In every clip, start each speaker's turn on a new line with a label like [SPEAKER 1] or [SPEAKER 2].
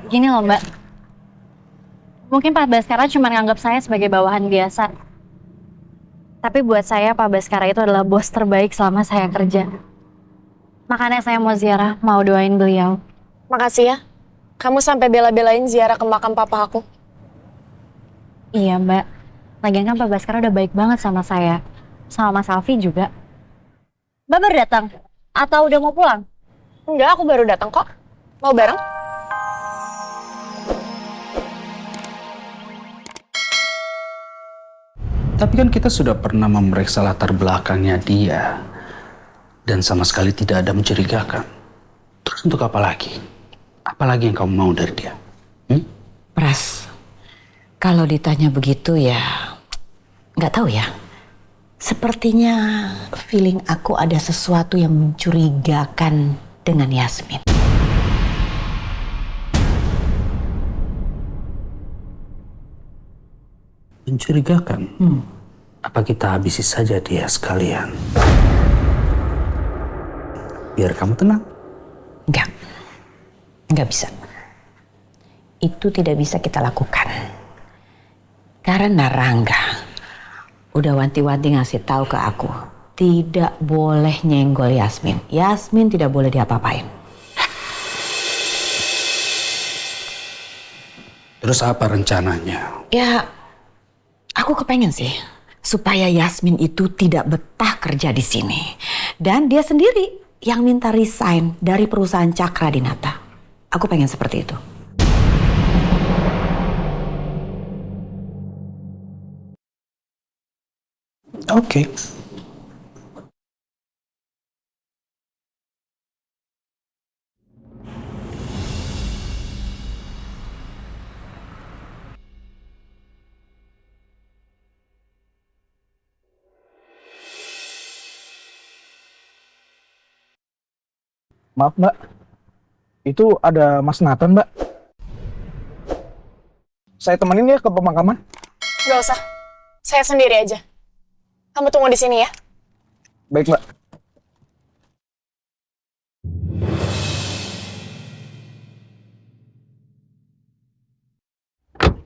[SPEAKER 1] Gini loh Mbak, mungkin Pak Baskara cuma nganggap saya sebagai bawahan biasa. Tapi buat saya Pak Baskara itu adalah bos terbaik selama saya kerja. Makanya saya mau ziarah, mau doain beliau.
[SPEAKER 2] Makasih ya. Kamu sampai bela-belain ziarah ke makam papa aku.
[SPEAKER 1] Iya Mbak, lagian kan Pak Baskara udah baik banget sama saya. Sama Mas Alfi juga. Mbak baru datang? Atau udah mau pulang?
[SPEAKER 2] Enggak, aku baru datang kok. Mau bareng?
[SPEAKER 3] Tapi kan kita sudah pernah memeriksa latar belakangnya dia. Dan sama sekali tidak ada mencurigakan. Terus untuk apa lagi? Apa lagi yang kamu mau dari dia?
[SPEAKER 4] Pras, kalau ditanya begitu ya nggak tahu ya. Sepertinya feeling aku ada sesuatu yang mencurigakan dengan Yasmin.
[SPEAKER 3] Mencurigakan? Apa kita habisi saja dia sekalian? Biar kamu tenang.
[SPEAKER 4] Nggak bisa. Itu tidak bisa kita lakukan. Karena Rangga udah wanti-wanti ngasih tahu ke aku, tidak boleh nyenggol Yasmin. Yasmin tidak boleh diapa-apain.
[SPEAKER 3] Terus apa rencananya?
[SPEAKER 4] Ya, aku kepengen sih supaya Yasmin itu tidak betah kerja di sini. Dan dia sendiri yang minta resign dari perusahaan Cakra Dinata. Aku pengen seperti itu.
[SPEAKER 3] Oke.
[SPEAKER 5] Maaf Mbak, itu ada Mas Nathan Mbak. Saya temenin ya ke pemakaman.
[SPEAKER 2] Gak usah. Saya sendiri aja. Kamu tunggu di sini ya.
[SPEAKER 5] Baik Mbak.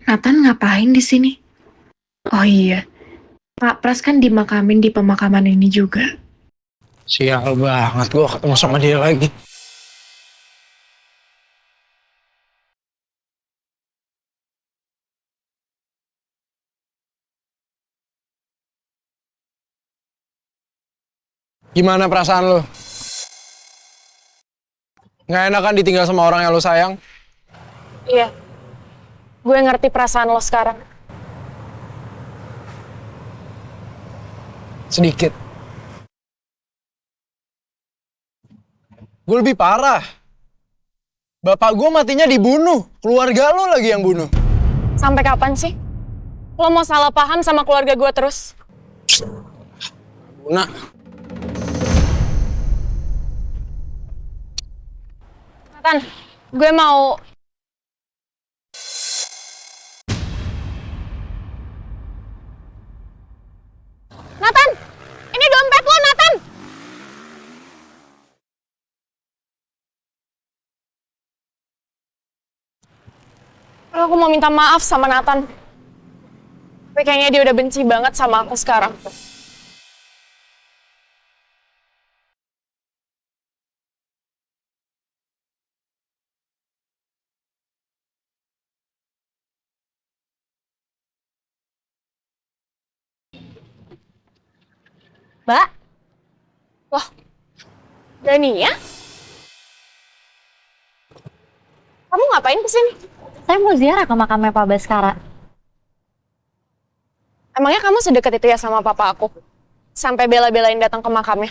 [SPEAKER 6] Nathan ngapain di sini? Oh iya, Pak Pras kan dimakamin di pemakaman ini juga.
[SPEAKER 5] Sial banget gua ketemu sama dia lagi.
[SPEAKER 7] Gimana perasaan lo? Nggak enak kan ditinggal sama orang yang lo sayang?
[SPEAKER 2] Iya. Gue ngerti perasaan lo sekarang.
[SPEAKER 7] Sedikit. Gue lebih parah. Bapak gue matinya dibunuh. Keluarga lo lagi yang bunuh.
[SPEAKER 2] Sampai kapan sih? Lo mau salah paham sama keluarga gue terus?
[SPEAKER 7] Buna.
[SPEAKER 2] Nathan, gue mau... Nathan! Ini dompet lo, Nathan! Aku mau minta maaf sama Nathan. Tapi kayaknya dia udah benci banget sama aku sekarang.
[SPEAKER 1] Mbak,
[SPEAKER 2] Wah, Dani ya? Kamu ngapain kesini?
[SPEAKER 1] saya mau ziarah ke makamnya Pak Baskara.
[SPEAKER 2] Emangnya kamu sedekat itu ya sama papa aku? Sampai bela-belain datang ke makamnya?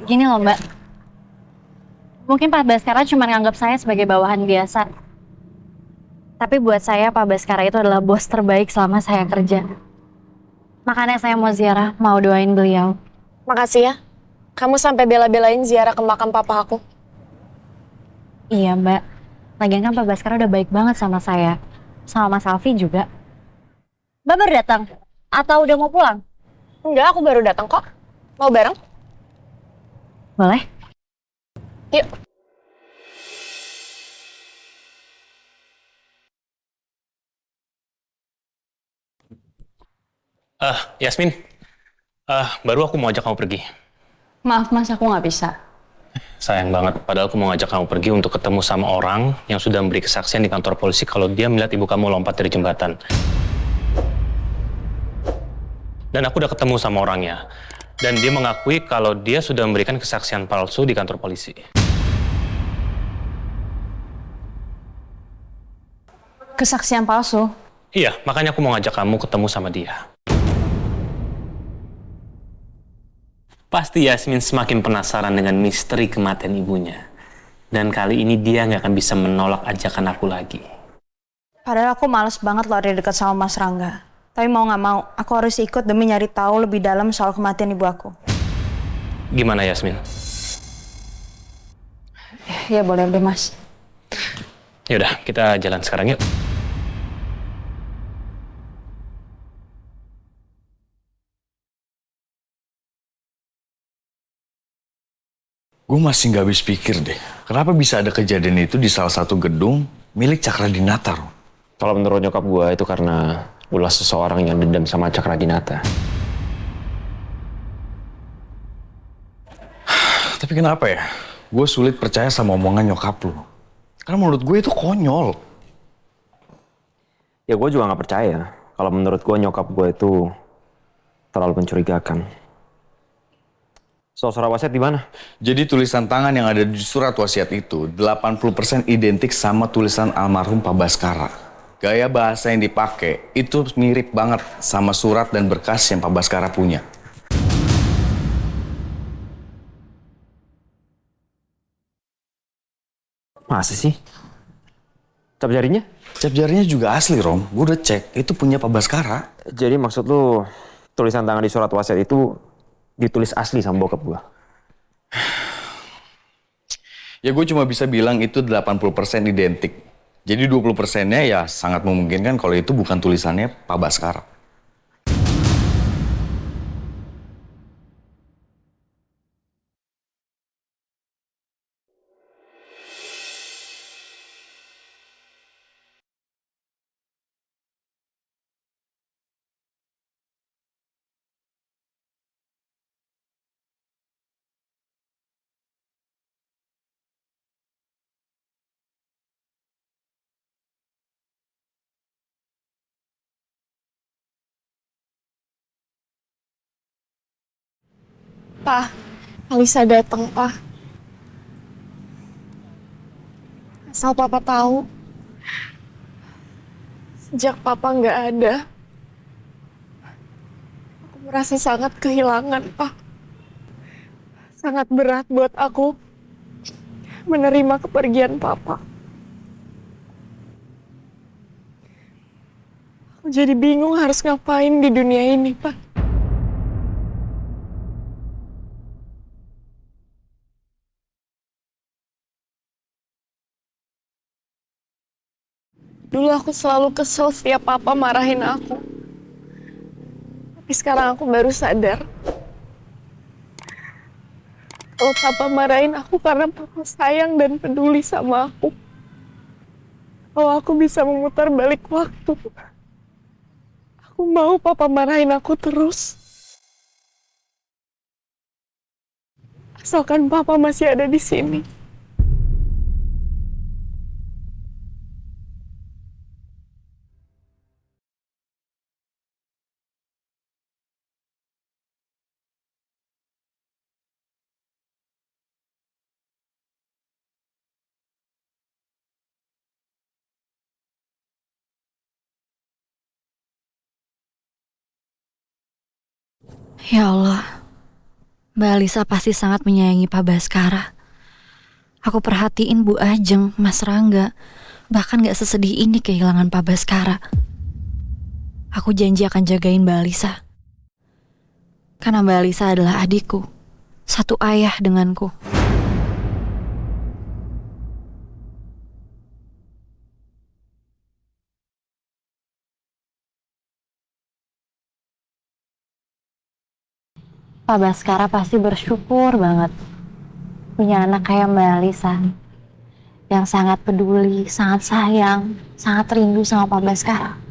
[SPEAKER 1] Gini loh Mbak, mungkin Pak Baskara cuma nganggap saya sebagai bawahan biasa. Tapi buat saya Pak Baskara itu adalah bos terbaik selama saya kerja. Makanya saya mau ziarah, mau doain beliau.
[SPEAKER 2] Makasih ya. Kamu sampai bela-belain ziarah ke makam papa aku.
[SPEAKER 1] Iya Mbak, lagian kan Pak Baskara udah baik banget sama saya. Sama Mas Alfi juga. Mbak baru datang? Atau udah mau pulang?
[SPEAKER 2] Enggak, aku baru datang kok. Mau bareng?
[SPEAKER 1] Boleh?
[SPEAKER 2] Yuk.
[SPEAKER 8] Yasmin, baru aku mau ajak kamu pergi.
[SPEAKER 2] Maaf mas, aku nggak bisa.
[SPEAKER 8] Sayang banget, padahal aku mau ngajak kamu pergi untuk ketemu sama orang yang sudah memberi kesaksian di kantor polisi kalau dia melihat ibu kamu lompat dari jembatan. Dan aku udah ketemu sama orangnya. Dan dia mengakui kalau dia sudah memberikan kesaksian palsu di kantor polisi.
[SPEAKER 2] Kesaksian palsu?
[SPEAKER 8] Iya, makanya aku mau ngajak kamu ketemu sama dia. Pasti Yasmin semakin penasaran dengan misteri kematian ibunya. Dan kali ini dia nggak akan bisa menolak ajakan aku lagi.
[SPEAKER 9] Padahal aku males banget loh ada dekat sama Mas Rangga. Tapi mau nggak mau, aku harus ikut demi nyari tahu lebih dalam soal kematian ibu aku.
[SPEAKER 8] Gimana Yasmin?
[SPEAKER 9] Ya boleh deh mas.
[SPEAKER 8] Yaudah, kita jalan sekarang yuk.
[SPEAKER 10] Gue masih nggak habis pikir deh, kenapa bisa ada kejadian itu di salah satu gedung milik Cakradinata, Rom?
[SPEAKER 11] Kalau menurut nyokap gue itu karena ulah seseorang yang dendam sama Cakradinata.
[SPEAKER 10] Tapi kenapa ya? Gue sulit percaya sama omongan nyokap lu. Karena menurut gue itu konyol.
[SPEAKER 11] Ya gue juga nggak percaya. Kalau menurut gue nyokap gue itu terlalu mencurigakan. Soal surat wasiat di mana?
[SPEAKER 10] Jadi tulisan tangan yang ada di surat wasiat itu 80% identik sama tulisan almarhum Pak Baskara. Gaya bahasa yang dipakai itu mirip banget sama surat dan berkas yang Pak Baskara punya.
[SPEAKER 11] Masa sih? Cap jarinya?
[SPEAKER 10] Cap jarinya juga asli, Rom. Gue udah cek, itu punya Pak Baskara.
[SPEAKER 11] Jadi maksud lu tulisan tangan di surat wasiat itu ditulis asli sama bokap gue?
[SPEAKER 10] Ya gue cuma bisa bilang itu 80% identik. Jadi 20%-nya ya sangat memungkinkan kalau itu bukan tulisannya Pak Baskara.
[SPEAKER 2] Pak, Alisa datang, Pak. Asal Papa tahu, sejak Papa nggak ada, aku merasa sangat kehilangan, Pak. Sangat berat buat aku menerima kepergian Papa. Aku jadi bingung harus ngapain di dunia ini, Pak. Dulu aku selalu kesel setiap Papa marahin aku. Tapi sekarang aku baru sadar. Kalau Papa marahin aku karena Papa sayang dan peduli sama aku. Kalau aku bisa memutar balik waktu. Aku mau Papa marahin aku terus. Asalkan Papa masih ada di sini.
[SPEAKER 1] Ya Allah, Mbak Alisa pasti sangat menyayangi Pak Baskara. Aku perhatiin Bu Ajeng, Mas Rangga, bahkan gak sesedih ini kehilangan Pak Baskara. Aku janji akan jagain Mbak Alisa. Karena Mbak Alisa adalah adikku, satu ayah denganku. Pak Baskara pasti bersyukur banget punya anak kayak Mbak Alisa yang sangat peduli, sangat sayang, sangat rindu sama Pak Baskara.